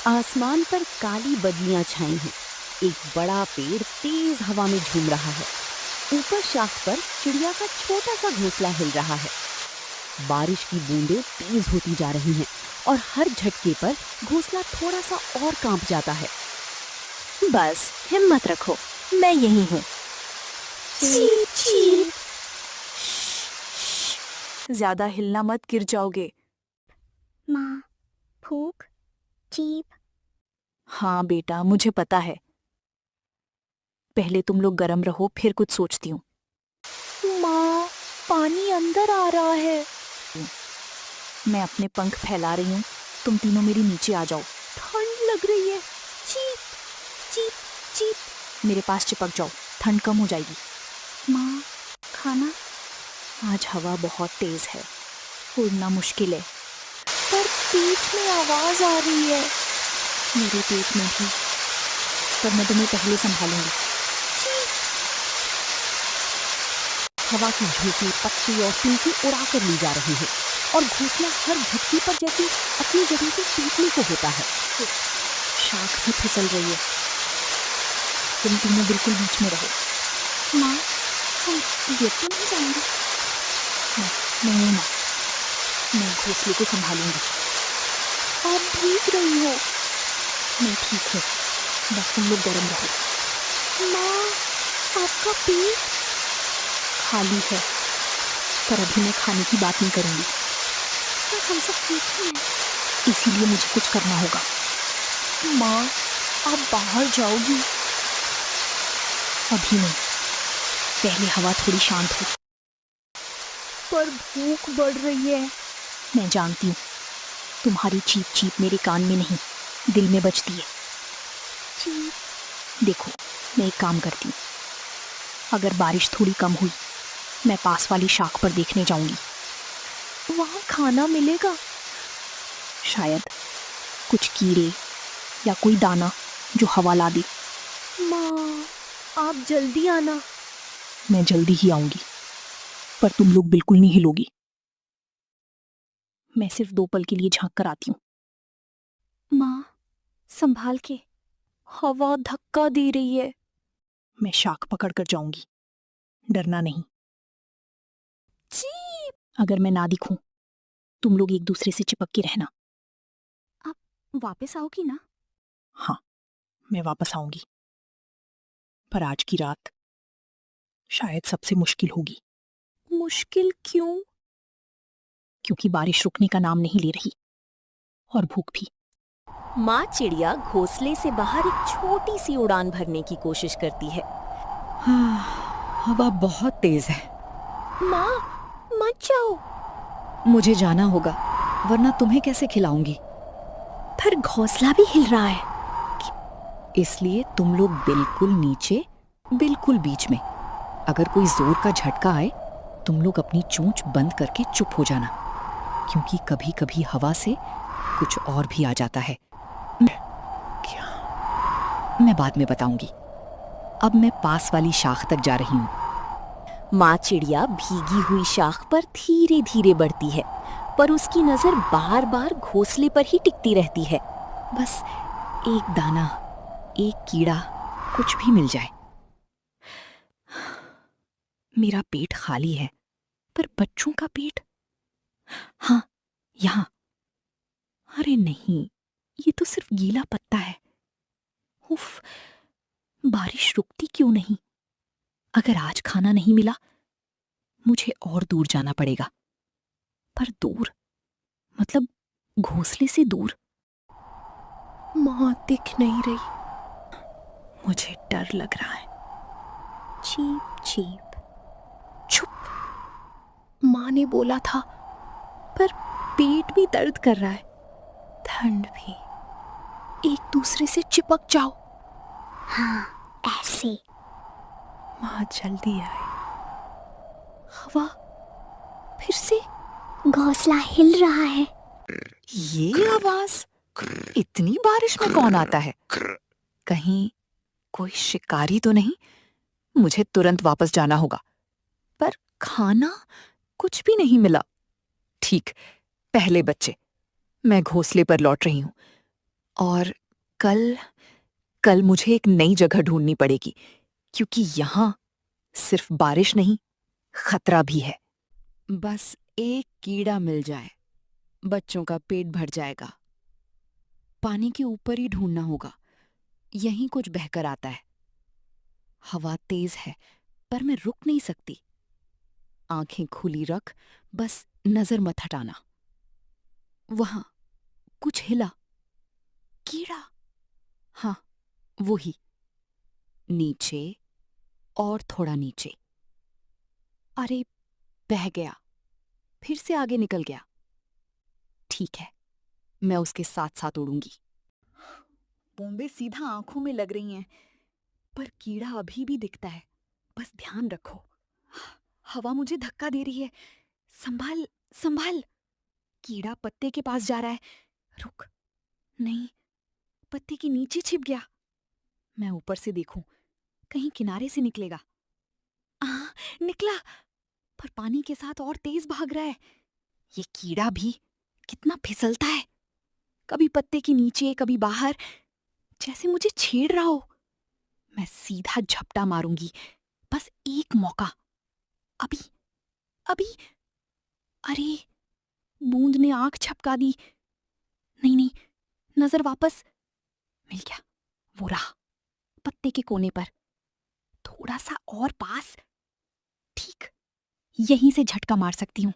आसमान पर काली बदलियां छाई हैं। एक बड़ा पेड़ तेज हवा में झूम रहा है। ऊपर शाख पर चिड़िया का छोटा सा घोंसला हिल रहा है। बारिश की बूंदें तेज होती जा रही हैं और हर झटके पर घोंसला थोड़ा सा और कांप जाता है। बस हिम्मत रखो, मैं यही हूँ। Cheep cheep. ज्यादा हिलना मत, गिर जाओगे। माँ, फूक, चीप। हाँ बेटा, मुझे पता है। पहले तुम लोग गर्म रहो, फिर कुछ सोचती हूँ। माँ, पानी अंदर आ रहा है। मैं अपने पंख फैला रही हूँ, तुम तीनों मेरे नीचे आ जाओ। ठंड लग रही है। Cheep cheep cheep. मेरे पास चिपक जाओ, ठंड कम हो जाएगी। माँ, खाना। आज हवा बहुत तेज है, उड़ना मुश्किल है। पर पेट में आवाज आ रही है। मेरे पेट में भी, पर मैं तुम्हें पहले संभालूंगी। हवा की झोंके पत्ती और तिनके उड़ा कर ली जा रही है और घोंसला हर झटके पर जैसे अपनी जगह से टूटने को होता है। शाख भी फिसल रही है। तुम तीनों बिल्कुल बीच में रहो। माँ, हम गिर तो नहीं जाएंगे? नहीं माँ, मैं घोंसले को संभालूंगी। आप भीग रही हो। मैं ठीक हूँ, बस तुम लोग गर्म रहो। माँ, आपका पेट? खाली है, पर अभी मैं खाने की बात नहीं करूंगी। पर हम सब ठीक हैं। इसीलिए मुझे कुछ करना होगा। माँ, आप बाहर जाओगी? अभी नहीं, पहले हवा थोड़ी शांत हो। पर भूख बढ़ रही है। मैं जानती हूँ, तुम्हारी चीप चीप मेरे कान में नहीं, दिल में बजती है। चीप। देखो, मैं एक काम करती हूँ। अगर बारिश थोड़ी कम हुई, मैं पास वाली शाख पर देखने जाऊंगी। वहां खाना मिलेगा शायद, कुछ कीड़े या कोई दाना जो हवा ला दे। माँ, आप जल्दी आना। मैं जल्दी ही आऊंगी, पर तुम लोग बिल्कुल नहीं हिलोगी। मैं सिर्फ 2 पल के लिए झांक कर आती हूँ। माँ, संभाल के। हवा धक्का दे रही है। मैं शाख पकड़ कर जाऊंगी, डरना नहीं। चीप। अगर मैं ना दिखूं, तुम लोग एक दूसरे से चिपक के रहना। वापस आओगी ना? हाँ, मैं वापस आऊंगी, पर आज की रात शायद सबसे मुश्किल होगी। मुश्किल क्यों? क्योंकि बारिश रुकने का नाम नहीं ले रही, और भूख भी। माँ चिड़िया घोंसले से बाहर एक छोटी सी उड़ान भरने की कोशिश करती है। हवा बहुत तेज है। माँ, मत जाओ। मुझे जाना होगा, वरना तुम्हें कैसे खिलाऊंगी? पर घोंसला भी हिल रहा है। इसलिए तुम लोग बिल्कुल नीचे, बिल्कुल बीच में। अगर कोई जोर का झटका आए, तुम लोग अपनी चोंच बंद करके चुप हो जाना, क्योंकि कभी कभी हवा से कुछ और भी आ जाता है। क्या? मैं बाद में बताऊंगी। अब मैं पास वाली शाख तक जा रही हूँ। माँ चिड़िया भीगी हुई शाख पर धीरे धीरे बढ़ती है, पर उसकी नजर बार बार घोंसले पर ही टिकती रहती है। बस एक दाना, एक कीड़ा, कुछ भी मिल जाए। मेरा पेट खाली है, पर बच्चों का पेट? हाँ, यहाँ। अरे नहीं, ये तो सिर्फ गीला पत्ता है। उफ, बारिश रुकती क्यों नहीं? अगर आज खाना नहीं मिला, मुझे और दूर जाना पड़ेगा। पर दूर मतलब घोंसले से दूर। माँ दिख नहीं रही। मुझे डर लग रहा है। Cheep cheep. चुप। माँ ने बोला था, पर पेट भी दर्द कर रहा है। ठंड भी। एक दूसरे से चिपक जाओ। हाँ, ऐसे। माँ जल्दी आए। हवा फिर से। घोंसला हिल रहा है। ये आवाज? इतनी बारिश में कौन आता है? कहीं कोई शिकारी तो नहीं? मुझे तुरंत वापस जाना होगा। पर खाना कुछ भी नहीं मिला। ठीक, पहले बच्चे, मैं घोंसले पर लौट रही हूँ। और कल कल मुझे एक नई जगह ढूंढनी पड़ेगी, क्योंकि यहाँ सिर्फ बारिश नहीं, खतरा भी है। बस एक कीड़ा मिल जाए, बच्चों का पेट भर जाएगा। पानी के ऊपर ही ढूंढना होगा, यहीं कुछ बहकर आता है। हवा तेज है, पर मैं रुक नहीं सकती। आंखें खुली रख, बस नजर मत हटाना। वहां कुछ हिला। कीड़ा। हाँ, वो ही। नीचे और थोड़ा नीचे। अरे, बह गया, फिर से आगे निकल गया। ठीक है, मैं उसके साथ साथ उड़ूंगी। बूंदें सीधा आंखों में लग रही हैं, पर कीड़ा अभी भी दिखता है। बस ध्यान रखो। हवा मुझे धक्का दे रही है। संभाल, संभाल। कीड़ा पत्ते के पास जा रहा है। रुक। नहीं, पत्ते के नीचे छिप गया। मैं ऊपर से देखूं, कहीं किनारे से निकलेगा। निकला, पर पानी के साथ और तेज भाग रहा है। ये कीड़ा भी कितना फिसलता है, कभी पत्ते के नीचे, कभी बाहर, जैसे मुझे छेड़ रहा हो। मैं सीधा झपटा मारूंगी, बस एक मौका। अभी, अभी। अरे, बूंद ने आंख झपका दी। नहीं नहीं, नजर वापस। मिल गया, वो रहा, पत्ते के कोने पर। थोड़ा सा और पास। ठीक, यहीं से झटका मार सकती हूँ।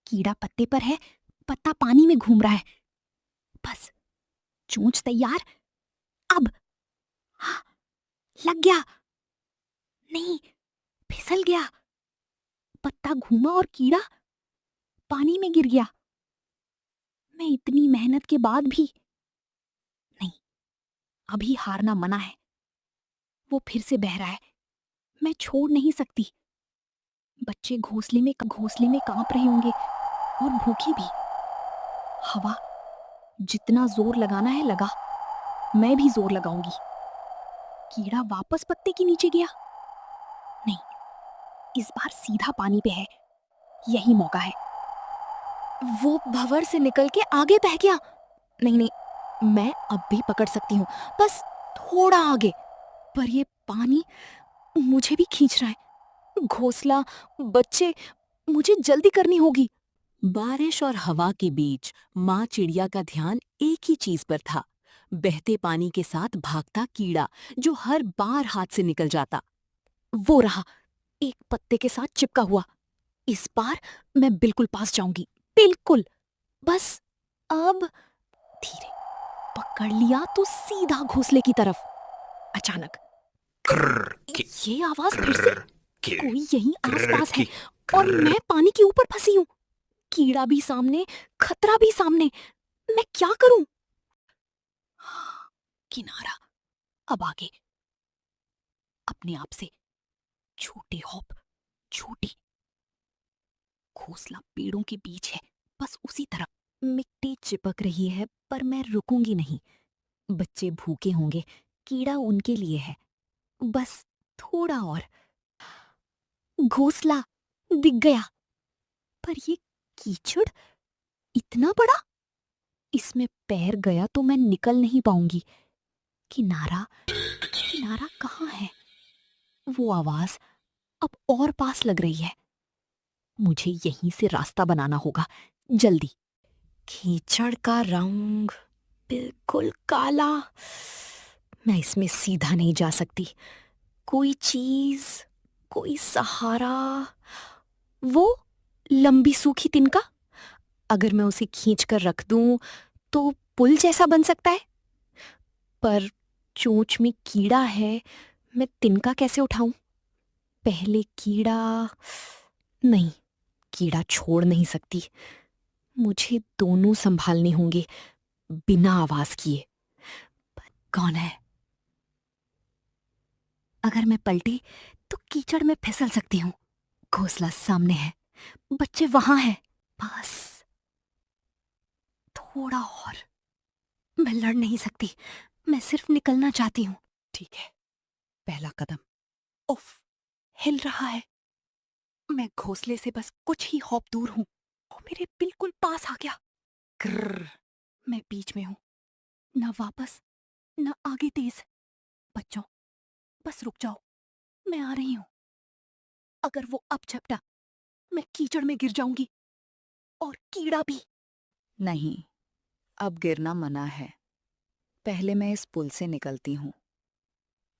कीड़ा पत्ते पर है, पत्ता पानी में घूम रहा है। बस, चोंच तैयार। अब। हाँ, लग गया। नहीं, फिसल गया। पत्ता घूमा और कीड़ा पानी में गिर गया। मैं इतनी मेहनत के बाद भी नहीं, अभी हारना मना है। वो फिर से बह रहा है, मैं छोड़ नहीं सकती। बच्चे घोंसले में कांप रहे होंगे, और भूखे भी। हवा, जितना जोर लगाना है लगा, मैं भी जोर लगाऊंगी। कीड़ा वापस पत्ते के नीचे गया। नहीं, इस बार सीधा पानी पे है, यही मौका है। वो भंवर से निकल के आगे बह गया। नहीं नहीं, मैं अब भी पकड़ सकती हूँ, बस थोड़ा आगे। पर ये पानी मुझे भी खींच रहा है। घोंसला, बच्चे, मुझे जल्दी करनी होगी। बारिश और हवा के बीच माँ चिड़िया का ध्यान एक ही चीज पर था, बहते पानी के साथ भागता कीड़ा जो हर बार हाथ से निकल जाता। वो रहा, एक पत्ते के साथ चिपका हुआ। इस बार मैं बिल्कुल पास जाऊंगी, बिल्कुल। बस अब धीरे। पकड़ लिया तो सीधा घोंसले की तरफ। अचानक ये आवाज फिर से। कोई यहीं आसपास है, और मैं पानी के ऊपर फंसी हूँ। कीड़ा भी सामने, खतरा भी सामने। मैं क्या करूं? किनारा, अब आगे। अपने आप से छोटे हॉप, छोटी। घोंसला पेड़ों के बीच है, बस उसी तरफ। मिट्टी चिपक रही है, पर मैं रुकूंगी नहीं। बच्चे भूखे होंगे, कीड़ा उनके लिए है। बस थोड़ा और। घोंसला दिख गया, पर ये कीचड़ इतना बड़ा। इसमें पैर गया तो मैं निकल नहीं पाऊंगी। किनारा, किनारा कहाँ है? वो आवाज अब और पास लग रही है। मुझे यहीं से रास्ता बनाना होगा, जल्दी। कीचड़ का रंग बिल्कुल काला। मैं इसमें सीधा नहीं जा सकती। कोई चीज, कोई सहारा। वो लंबी सूखी तिनका, अगर मैं उसे खींच कर रख दूं तो पुल जैसा बन सकता है। पर चोंच में कीड़ा है, मैं तिनका कैसे उठाऊं? पहले कीड़ा। नहीं, कीड़ा छोड़ नहीं सकती। मुझे दोनों संभालने होंगे, बिना आवाज किए। पर कौन है? अगर मैं पलटी तो कीचड़ में फिसल सकती हूँ। घोंसला सामने है, बच्चे वहां हैं। बस थोड़ा और। मैं लड़ नहीं सकती, मैं सिर्फ निकलना चाहती हूँ। ठीक है, पहला कदम। उफ, हिल रहा है। मैं घोंसले से बस कुछ ही हॉप दूर हूँ। वो मेरे बिल्कुल पास आ गया। ग्रर, मैं बीच में हूँ। ना वापस ना आगे तेज। बच्चों, बस रुक जाओ, मैं आ रही हूं। अगर वो अब झपटा, मैं कीचड़ में गिर जाऊंगी, और कीड़ा भी। नहीं, अब गिरना मना है। पहले मैं इस पुल से निकलती हूँ।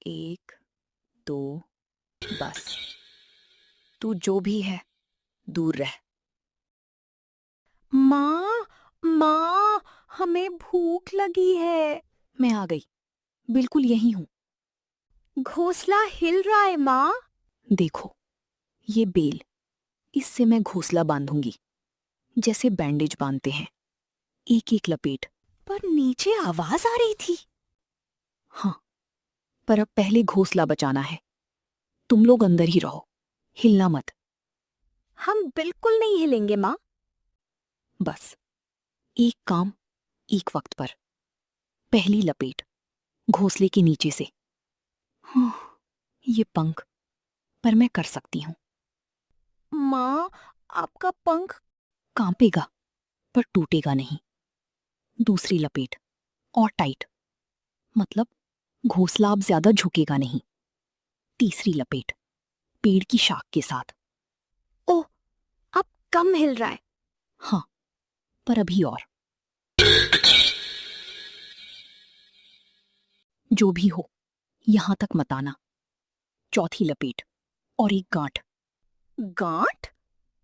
1 2, बस। तू जो भी है, दूर रह। माँ, माँ, हमें भूख लगी है। मैं आ गई, बिल्कुल यही हूँ। घोंसला हिल रहा है माँ। देखो, ये बेल, इससे मैं घोंसला बांधूंगी, जैसे बैंडेज बांधते हैं। एक एक लपेट। पर नीचे आवाज आ रही थी। हाँ, पर अब पहले घोंसला बचाना है। तुम लोग अंदर ही रहो, हिलना मत। हम बिल्कुल नहीं हिलेंगे माँ। बस, एक काम एक वक्त पर। पहली लपेट घोंसले के नीचे से। हाँ, ये पंख, पर मैं कर सकती हूँ। माँ, आपका पंख। कांपेगा, पर टूटेगा नहीं। दूसरी लपेट, और टाइट, मतलब घोंसला अब ज्यादा झुकेगा नहीं। तीसरी लपेट, पेड़ की शाख के साथ। ओह, अब कम हिल रहा है। हाँ, पर अभी और। जो भी हो, यहां तक मत आना। चौथी लपेट, और एक गांठ। गांठ?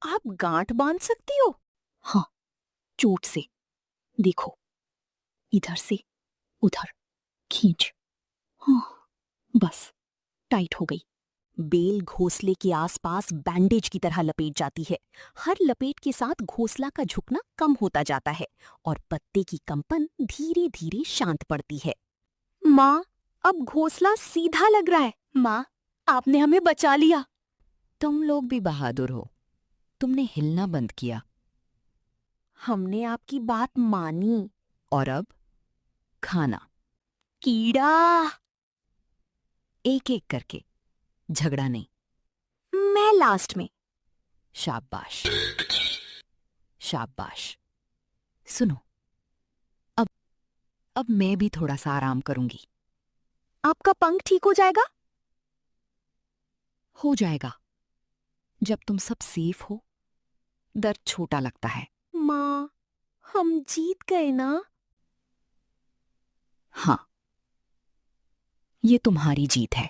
आप गांठ बांध सकती हो? हाँ, चोट से। देखो, इधर से उधर खींच। हाँ, बस, टाइट हो गई। बेल घोंसले के आसपास बैंडेज की तरह लपेट जाती है। हर लपेट के साथ घोंसला का झुकना कम होता जाता है और पत्ते की कंपन धीरे धीरे शांत पड़ती है। माँ, अब घोंसला सीधा लग रहा है। माँ, आपने हमें बचा लिया। तुम लोग भी बहादुर हो, तुमने हिलना बंद किया। हमने आपकी बात मानी। और अब खाना, कीड़ा। एक एक करके, झगड़ा नहीं। मैं लास्ट में। शाबाश, शाबाश। सुनो, अब मैं भी थोड़ा सा आराम करूंगी। आपका पंख ठीक हो जाएगा? हो जाएगा, जब तुम सब सेफ हो। दर्द छोटा लगता है। माँ, हम जीत गए ना? हाँ, ये तुम्हारी जीत है।